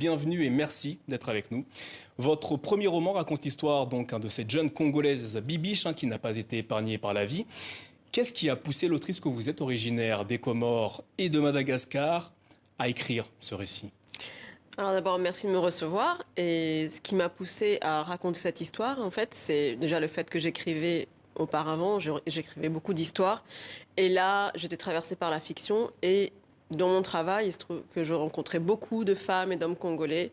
bienvenue et merci d'être avec nous. Votre premier roman raconte l'histoire donc de cette jeune Congolaise Bibiche qui n'a pas été épargnée par la vie. Qu'est-ce qui a poussé l'autrice que vous êtes, originaire des Comores et de Madagascar, à écrire ce récit? Alors d'abord, merci de me recevoir. Et ce qui m'a poussée à raconter cette histoire, en fait, c'est déjà le fait que j'écrivais auparavant, j'écrivais beaucoup d'histoires. Et là, j'étais traversée par la fiction. Et dans mon travail, il se trouve que je rencontrais beaucoup de femmes et d'hommes congolais.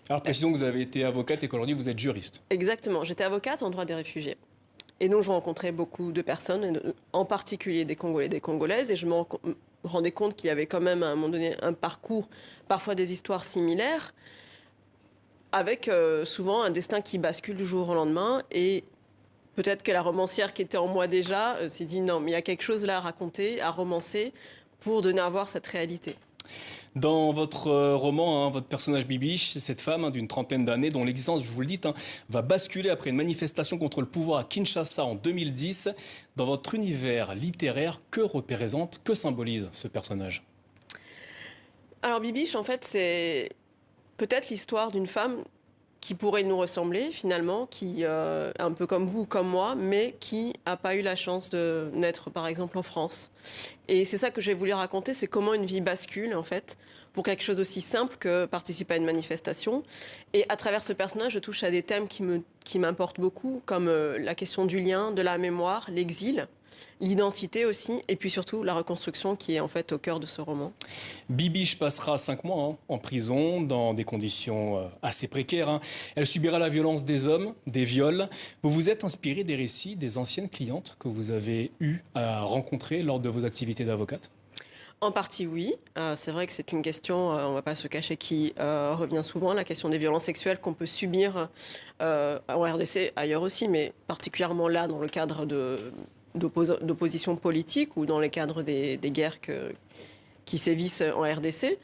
Alors précisons que vous avez été avocate et qu'aujourd'hui vous êtes juriste. Exactement, j'étais avocate en droit des réfugiés. Et donc, je rencontrais beaucoup de personnes, en particulier des Congolais et des Congolaises. Et je me rendais compte qu'il y avait quand même, à un moment donné, un parcours, parfois des histoires similaires, avec souvent un destin qui bascule du jour au lendemain. Et peut-être que la romancière qui était en moi déjà s'est dit non, mais il y a quelque chose là à raconter, à romancer, pour donner à voir cette réalité. Dans votre roman, votre personnage Bibiche, c'est cette femme d'une trentaine d'années dont l'existence, je vous le dis, va basculer après une manifestation contre le pouvoir à Kinshasa en 2010. Dans votre univers littéraire, que représente, que symbolise ce personnage? Alors Bibiche, en fait, c'est peut-être l'histoire d'une femme qui pourrait nous ressembler finalement, qui un peu comme vous, comme moi, mais qui n'a pas eu la chance de naître par exemple en France. Et c'est ça que j'ai voulu raconter, c'est comment une vie bascule en fait pour quelque chose d'aussi simple que participer à une manifestation. Et à travers ce personnage, je touche à des thèmes qui m'importent beaucoup, comme la question du lien, de la mémoire, l'exil, l'identité aussi, et puis surtout la reconstruction qui est en fait au cœur de ce roman. Bibiche passera 5 mois en prison, dans des conditions assez précaires. Elle subira la violence des hommes, des viols. Vous vous êtes inspiré des récits des anciennes clientes que vous avez eues à rencontrer lors de vos activités d'avocate? En partie, oui. C'est vrai que c'est une question, on ne va pas se cacher, qui revient souvent, la question des violences sexuelles qu'on peut subir en RDC, ailleurs aussi, mais particulièrement là, dans le cadre d'opposition politique ou dans le cadre des guerres qui sévissent en RDC.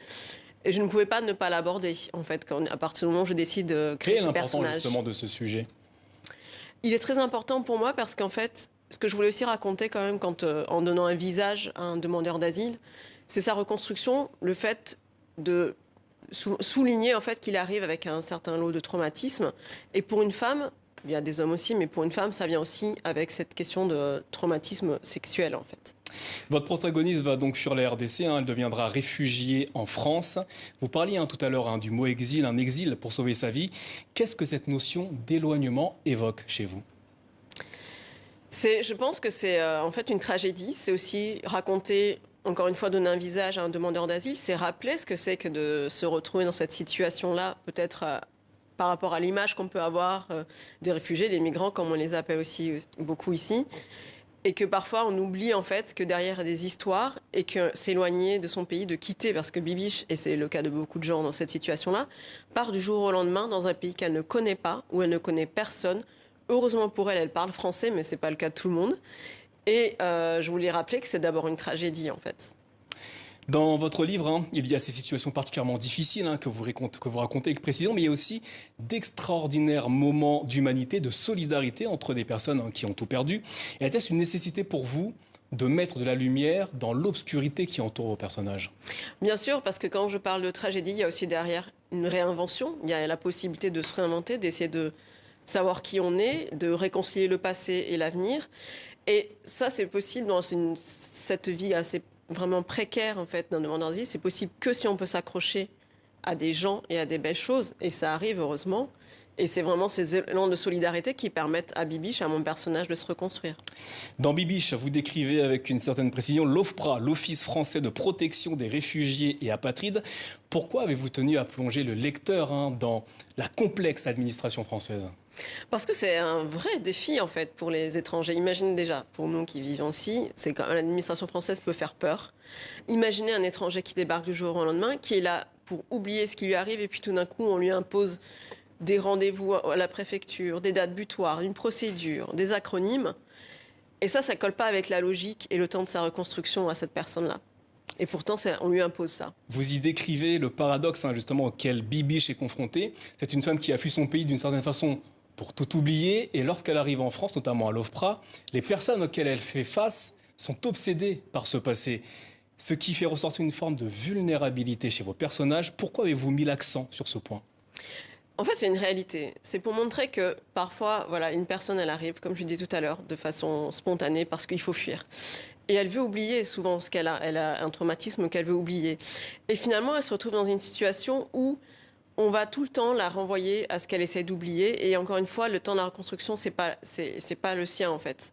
Et je ne pouvais pas ne pas l'aborder, en fait, à partir du moment où je décide de créer ce personnage. Quel est l'importance justement de ce sujet? Il est très important pour moi parce qu'en fait, ce que je voulais aussi raconter quand même en donnant un visage à un demandeur d'asile, c'est sa reconstruction, le fait de souligner en fait qu'il arrive avec un certain lot de traumatisme. Et pour une femme, il y a des hommes aussi, mais pour une femme, ça vient aussi avec cette question de traumatisme sexuel en fait. Votre protagoniste va donc fuir la RDC, elle deviendra réfugiée en France. Vous parliez tout à l'heure du mot exil, un exil pour sauver sa vie. Qu'est-ce que cette notion d'éloignement évoque chez vous? Je pense que c'est en fait une tragédie. C'est aussi raconter, encore une fois, donner un visage à un demandeur d'asile. C'est rappeler ce que c'est que de se retrouver dans cette situation-là, peut-être par rapport à l'image qu'on peut avoir des réfugiés, des migrants, comme on les appelle aussi beaucoup ici. Et que parfois on oublie en fait que derrière il y a des histoires et que s'éloigner de son pays, de quitter, parce que Bibiche, et c'est le cas de beaucoup de gens dans cette situation-là, part du jour au lendemain dans un pays qu'elle ne connaît pas, où elle ne connaît personne. Heureusement pour elle, elle parle français, mais ce n'est pas le cas de tout le monde. Et je voulais rappeler que c'est d'abord une tragédie, en fait. Dans votre livre, il y a ces situations particulièrement difficiles que vous racontez avec précision, mais il y a aussi d'extraordinaires moments d'humanité, de solidarité entre des personnes qui ont tout perdu. Et est-ce une nécessité pour vous de mettre de la lumière dans l'obscurité qui entoure vos personnages? Bien sûr, parce que quand je parle de tragédie, il y a aussi derrière une réinvention. Il y a la possibilité de se réinventer, d'essayer de savoir qui on est, de réconcilier le passé et l'avenir. Et ça, c'est possible dans cette vie assez vraiment précaire en fait d'un demandeur d'asile. C'est possible que si on peut s'accrocher à des gens et à des belles choses. Et ça arrive heureusement. Et c'est vraiment ces élans de solidarité qui permettent à Bibiche, à mon personnage, de se reconstruire. Dans Bibiche, vous décrivez avec une certaine précision l'OFPRA, l'Office français de protection des réfugiés et apatrides. Pourquoi avez-vous tenu à plonger le lecteur dans la complexe administration française? Parce que c'est un vrai défi en fait pour les étrangers. Imaginez déjà, pour nous qui vivons ici, c'est quand l'administration française peut faire peur. Imaginez un étranger qui débarque du jour au lendemain, qui est là pour oublier ce qui lui arrive et puis tout d'un coup on lui impose des rendez-vous à la préfecture, des dates butoirs, une procédure, des acronymes. Et ça colle pas avec la logique et le temps de sa reconstruction à cette personne-là. Et pourtant, on lui impose ça. Vous y décrivez le paradoxe justement auquel Bibiche est confrontée. C'est une femme qui a fui son pays d'une certaine façon pour tout oublier. Et lorsqu'elle arrive en France, notamment à l'OFPRA, les personnes auxquelles elle fait face sont obsédées par ce passé. ce qui fait ressortir une forme de vulnérabilité chez vos personnages. Pourquoi avez-vous mis l'accent sur ce point? En fait, c'est une réalité. C'est pour montrer que parfois, voilà, une personne, elle arrive, comme je disais tout à l'heure, de façon spontanée parce qu'il faut fuir. Et elle veut oublier souvent ce qu'elle a. Elle a un traumatisme qu'elle veut oublier. Et finalement, elle se retrouve dans une situation où on va tout le temps la renvoyer à ce qu'elle essaie d'oublier. Et encore une fois, le temps de la reconstruction, c'est pas le sien, en fait.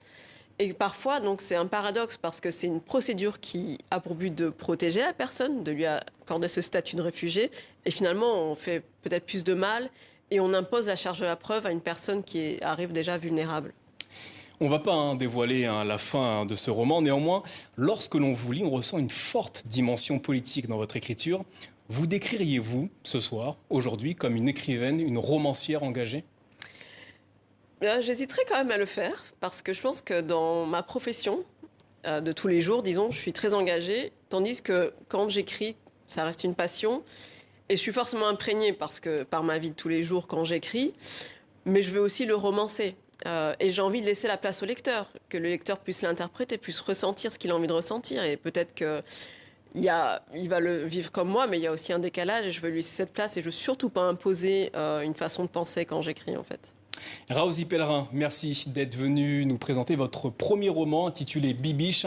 Et parfois, donc, c'est un paradoxe parce que c'est une procédure qui a pour but de protéger la personne, de lui accorder ce statut de réfugié. Et finalement, on fait peut-être plus de mal et on impose la charge de la preuve à une personne qui arrive déjà vulnérable. On ne va pas dévoiler la fin de ce roman. Néanmoins, lorsque l'on vous lit, on ressent une forte dimension politique dans votre écriture. Vous décririez-vous, ce soir, aujourd'hui, comme une écrivaine, une romancière engagée? J'hésiterais quand même à le faire parce que je pense que dans ma profession de tous les jours, disons, je suis très engagée, tandis que quand j'écris, ça reste une passion et je suis forcément imprégnée par ma vie de tous les jours quand j'écris, mais je veux aussi le romancer. Et j'ai envie de laisser la place au lecteur, que le lecteur puisse l'interpréter, puisse ressentir ce qu'il a envie de ressentir. Et peut-être qu'il va le vivre comme moi, mais il y a aussi un décalage et je veux lui laisser cette place et je veux surtout pas imposer une façon de penser quand j'écris en fait. Raozy Pellerin, merci d'être venu nous présenter votre premier roman intitulé Bibiche.